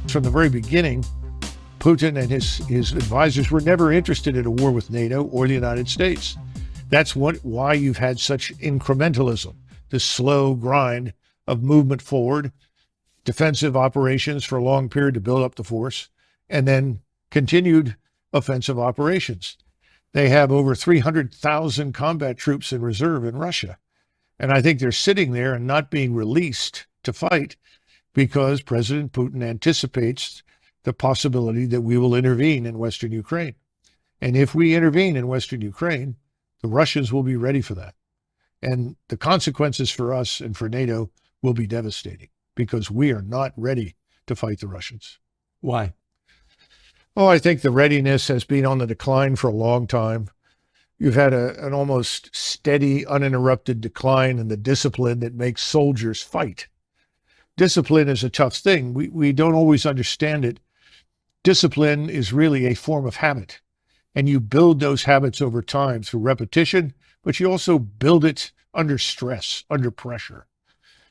From the very beginning, Putin and his advisors were never interested in a war with NATO or the United States. That's why you've had such incrementalism, the slow grind of movement forward, defensive operations for a long period to build up the force, and then continued offensive operations. They have over 300,000 combat troops in reserve in Russia. And I think they're sitting there and not being released to fight because President Putin anticipates the possibility that we will intervene in Western Ukraine. And if we intervene in Western Ukraine, the Russians will be ready for that. And the consequences for us and for NATO will be devastating because we are not ready to fight the Russians. Why? Oh, I think the readiness has been on the decline for a long time. You've had an almost steady, uninterrupted decline in the discipline that makes soldiers fight. Discipline is a tough thing. We don't always understand it. Discipline is really a form of habit. And you build those habits over time through repetition, but you also build it under stress, under pressure,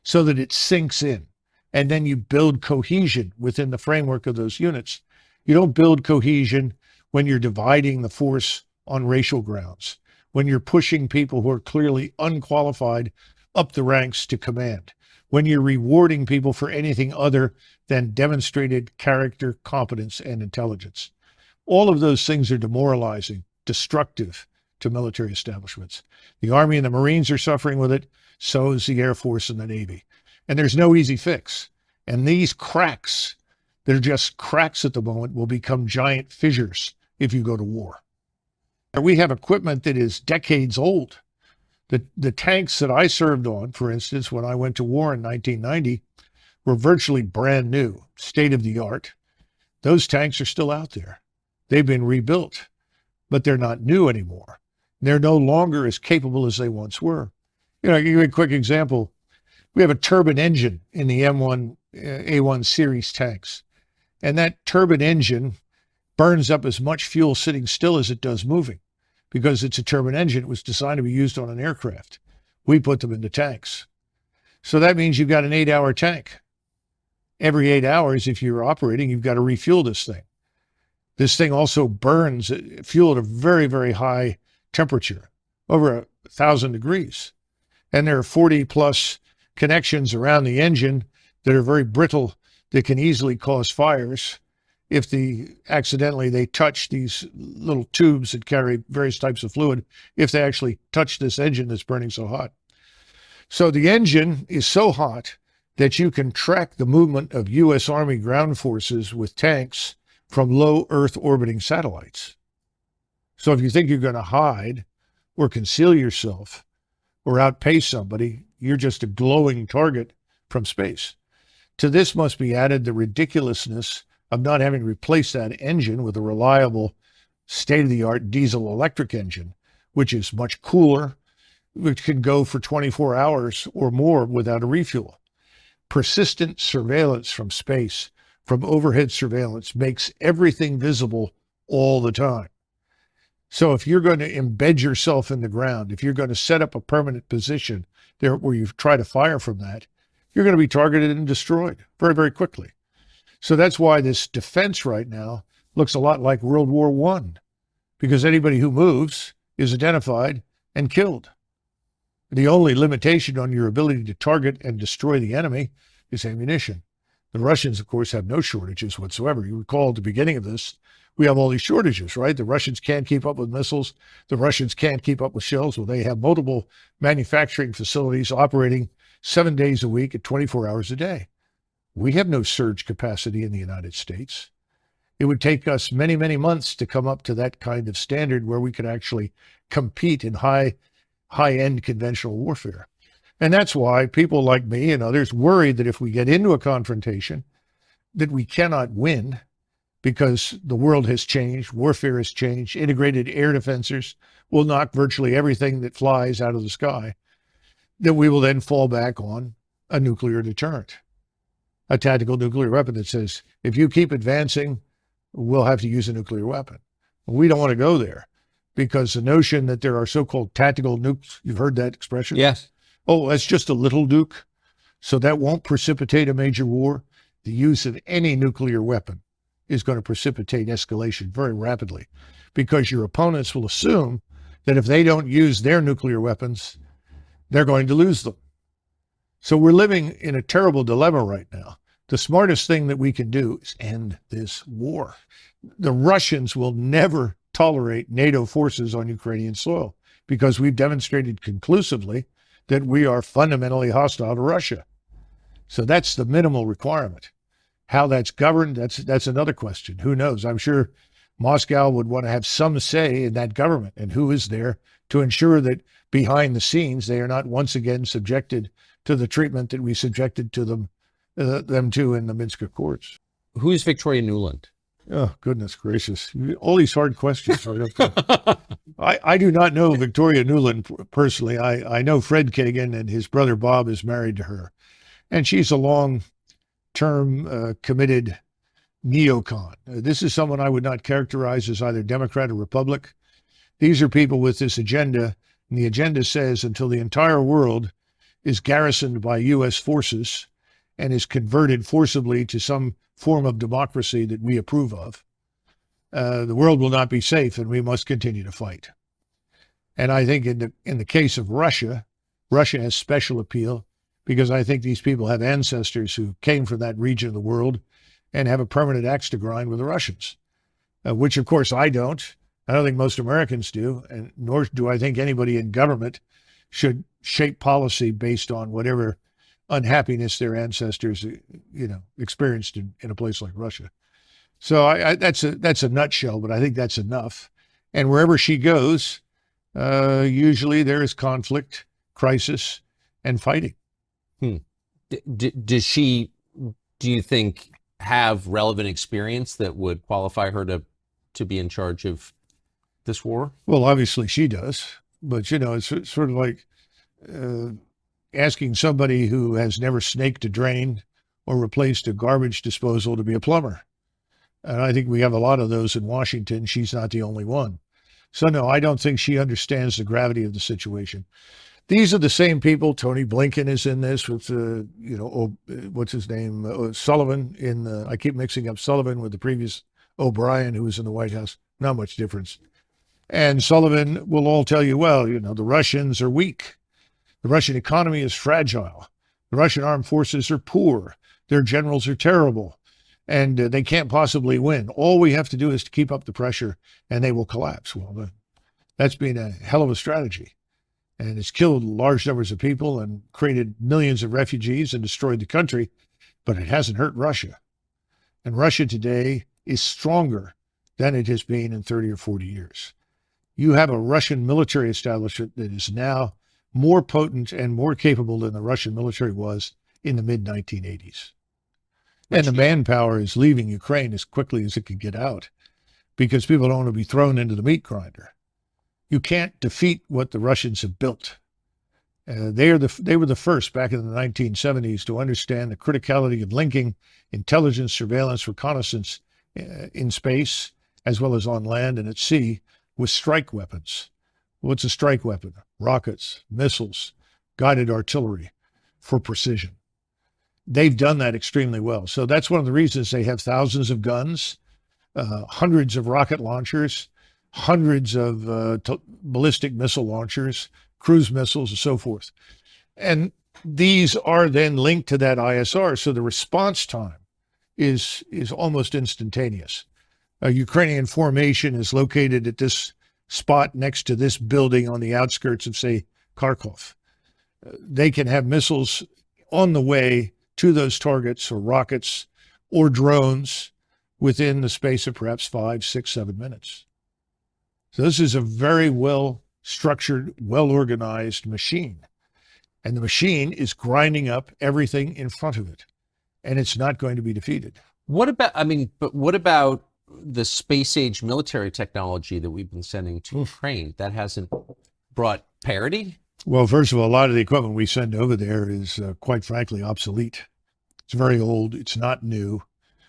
so that it sinks in. And then you build cohesion within the framework of those units. You don't build cohesion when you're dividing the force on racial grounds, when you're pushing people who are clearly unqualified up the ranks to command, when you're rewarding people for anything other than demonstrated character, competence, and intelligence. All of those things are demoralizing, destructive to military establishments. The Army and the Marines are suffering with it, so is the Air Force and the Navy. And there's no easy fix. And these cracks, that are just cracks at the moment, will become giant fissures if you go to war. We have equipment that is decades old. The tanks that I served on, for instance, when I went to war in 1990, were virtually brand new, state-of-the-art. Those tanks are still out there. They've been rebuilt, but they're not new anymore. They're no longer as capable as they once were. You know, I'll give you a quick example. We have a turbine engine in the M1, A1 series tanks, and that turbine engine burns up as much fuel sitting still as it does moving. Because it's a turbine engine, it was designed to be used on an aircraft. We put them into tanks. So that means you've got an 8-hour tank. Every 8 hours, if you're operating, you've got to refuel this thing. This thing also burns fuel at a very, very high temperature, over 1,000 degrees. And there are 40 plus connections around the engine that are very brittle, that can easily cause fires if accidentally they touch these little tubes that carry various types of fluid, if they actually touch this engine that's burning so hot. So the engine is so hot that you can track the movement of U.S. Army ground forces with tanks from low Earth orbiting satellites. So if you think you're going to hide or conceal yourself or outpace somebody, you're just a glowing target from space. To this must be added the ridiculousness of not having replaced that engine with a reliable state-of-the-art diesel electric engine, which is much cooler, which can go for 24 hours or more without a refuel. Persistent surveillance from space, from overhead surveillance, makes everything visible all the time. So if you're going to embed yourself in the ground, if you're going to set up a permanent position there where you try to fire from that, you're going to be targeted and destroyed very, very quickly. So that's why this defense right now looks a lot like World War I, because anybody who moves is identified and killed. The only limitation on your ability to target and destroy the enemy is ammunition. The Russians, of course, have no shortages whatsoever. You recall at the beginning of this, we have all these shortages, right? The Russians can't keep up with missiles. The Russians can't keep up with shells. Well, they have multiple manufacturing facilities operating 7 days a week at 24 hours a day. We have no surge capacity in the United States. It would take us many, many months to come up to that kind of standard where we could actually compete in high-end conventional warfare. And that's why people like me and others worry that if we get into a confrontation, that we cannot win because the world has changed, warfare has changed, integrated air defenses will knock virtually everything that flies out of the sky, that we will then fall back on a nuclear deterrent. A tactical nuclear weapon that says, if you keep advancing, we'll have to use a nuclear weapon. We don't want to go there because the notion that there are so-called tactical nukes, you've heard that expression? Yes. Oh, that's just a little nuke. So that won't precipitate a major war. the use of any nuclear weapon is going to precipitate escalation very rapidly, because your opponents will assume that if they don't use their nuclear weapons, they're going to lose them. So we're living in a terrible dilemma right now. The smartest thing that we can do is end this war. The Russians will never tolerate NATO forces on Ukrainian soil, because we've demonstrated conclusively that we are fundamentally hostile to Russia. So that's the minimal requirement. How that's governed, that's another question. Who knows? I'm sure Moscow would want to have some say in that government, and who is there to ensure that behind the scenes they are not once again subjected to the treatment that we subjected to them to in the Minsk Accords. Who is Victoria Nuland? Oh, goodness gracious. All these hard questions. I do not know Victoria Nuland personally. I know Fred Kagan, and his brother Bob is married to her. And she's a long-term committed neocon. This is someone I would not characterize as either Democrat or Republic. These are people with this agenda, and the agenda says until the entire world is garrisoned by U.S. forces and is converted forcibly to some form of democracy that we approve of, the world will not be safe, and we must continue to fight. And I think in the case of Russia, Russia has special appeal, because I think these people have ancestors who came from that region of the world and have a permanent axe to grind with the Russians, which of course I don't. I don't think most Americans do, and nor do I think anybody in government should shape policy based on whatever unhappiness their ancestors, experienced in a place like Russia. So that's a nutshell, but I think that's enough. And wherever she goes, usually there is conflict, crisis, and fighting. Does she, do you think, have relevant experience that would qualify her to be in charge of this war? Well, obviously she does, but it's sort of like asking somebody who has never snaked a drain or replaced a garbage disposal to be a plumber. And I think we have a lot of those in Washington. She's not the only one. So no, I don't think she understands the gravity of the situation. These are the same people. Tony Blinken is in this with, what's his name? Sullivan I keep mixing up Sullivan with the previous O'Brien, who was in the White House. Not much difference. And Sullivan will all tell you, well, the Russians are weak. The Russian economy is fragile. The Russian armed forces are poor. Their generals are terrible. And they can't possibly win. All we have to do is to keep up the pressure, and they will collapse. Well, that's been a hell of a strategy. And it's killed large numbers of people and created millions of refugees and destroyed the country, but it hasn't hurt Russia. And Russia today is stronger than it has been in 30 or 40 years. You have a Russian military establishment that is now more potent and more capable than the Russian military was in the mid-1980s. And the manpower is leaving Ukraine as quickly as it can get out, because people don't want to be thrown into the meat grinder. You can't defeat what the Russians have built. They were the first back in the 1970s to understand the criticality of linking intelligence, surveillance, reconnaissance in space, as well as on land and at sea, with strike weapons. What's a strike weapon? Rockets, missiles, guided artillery for precision. They've done that extremely well. So that's one of the reasons they have thousands of guns, hundreds of rocket launchers, hundreds of ballistic missile launchers, cruise missiles, and so forth. And these are then linked to that ISR. So the response time is almost instantaneous. A Ukrainian formation is located at this spot next to this building on the outskirts of, say, Kharkov. They can have missiles on the way to those targets, or rockets or drones, within the space of perhaps 5, 6, 7 minutes. So this is a very well-structured, well-organized machine. And the machine is grinding up everything in front of it. And it's not going to be defeated. What about the space-age military technology that we've been sending to Ukraine? That hasn't brought parity? Well, first of all, a lot of the equipment we send over there is, quite frankly, obsolete. It's very old. It's not new.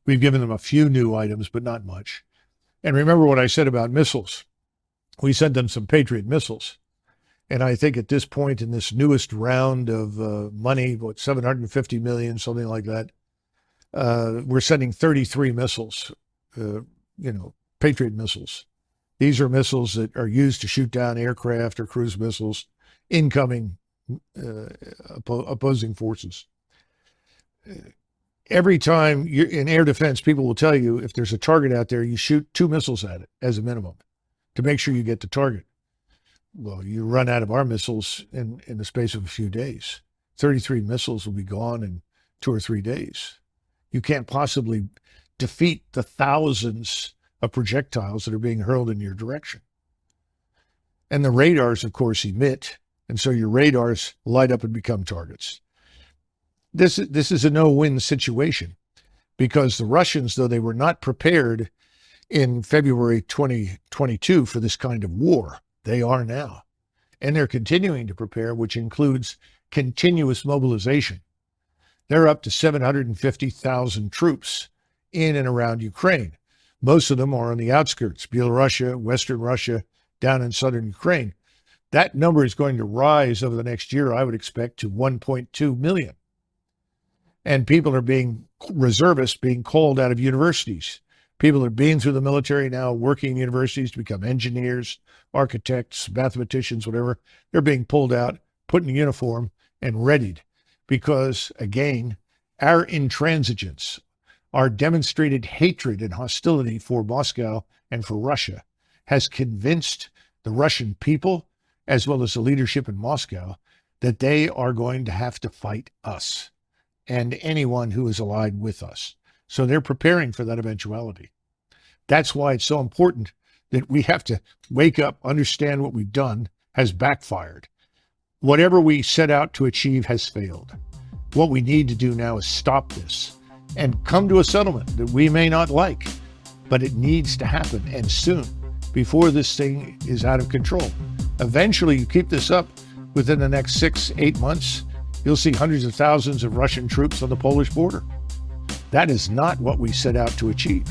We've given them a few new items, but not much. And remember what I said about missiles. We sent them some Patriot missiles. And I think at this point in this newest round of money, $750 million, something like that, we're sending 33 missiles, Patriot missiles. These are missiles that are used to shoot down aircraft or cruise missiles, incoming opposing forces. Every time you're in air defense, people will tell you if there's a target out there, you shoot 2 missiles at it as a minimum to make sure you get the target. Well, you run out of our missiles in the space of a few days. 33 missiles will be gone in 2 or 3 days. You can't possibly defeat the thousands of projectiles that are being hurled in your direction. And the radars, of course, emit, and so your radars light up and become targets. This is a no-win situation because the Russians, though they were not prepared in February 2022 for this kind of war, they are now. And they're continuing to prepare, which includes continuous mobilization. They're up to 750,000 troops in and around Ukraine. Most of them are on the outskirts, Belarus, Western Russia, down in southern Ukraine. That number is going to rise over the next year, I would expect, to 1.2 million. And people are being reservists being called out of universities. People are being through the military now, working in universities to become engineers, architects, mathematicians, whatever. They're being pulled out, put in a uniform, and readied. Because, again, our intransigence, our demonstrated hatred and hostility for Moscow and for Russia has convinced the Russian people, as well as the leadership in Moscow, that they are going to have to fight us and anyone who is allied with us. So they're preparing for that eventuality. That's why it's so important that we have to wake up, understand what we've done has backfired. Whatever we set out to achieve has failed. What we need to do now is stop this and come to a settlement that we may not like, but it needs to happen, and soon, before this thing is out of control. Eventually, you keep this up within the next 6-8 months, you'll see hundreds of thousands of Russian troops on the Polish border. That is not what we set out to achieve.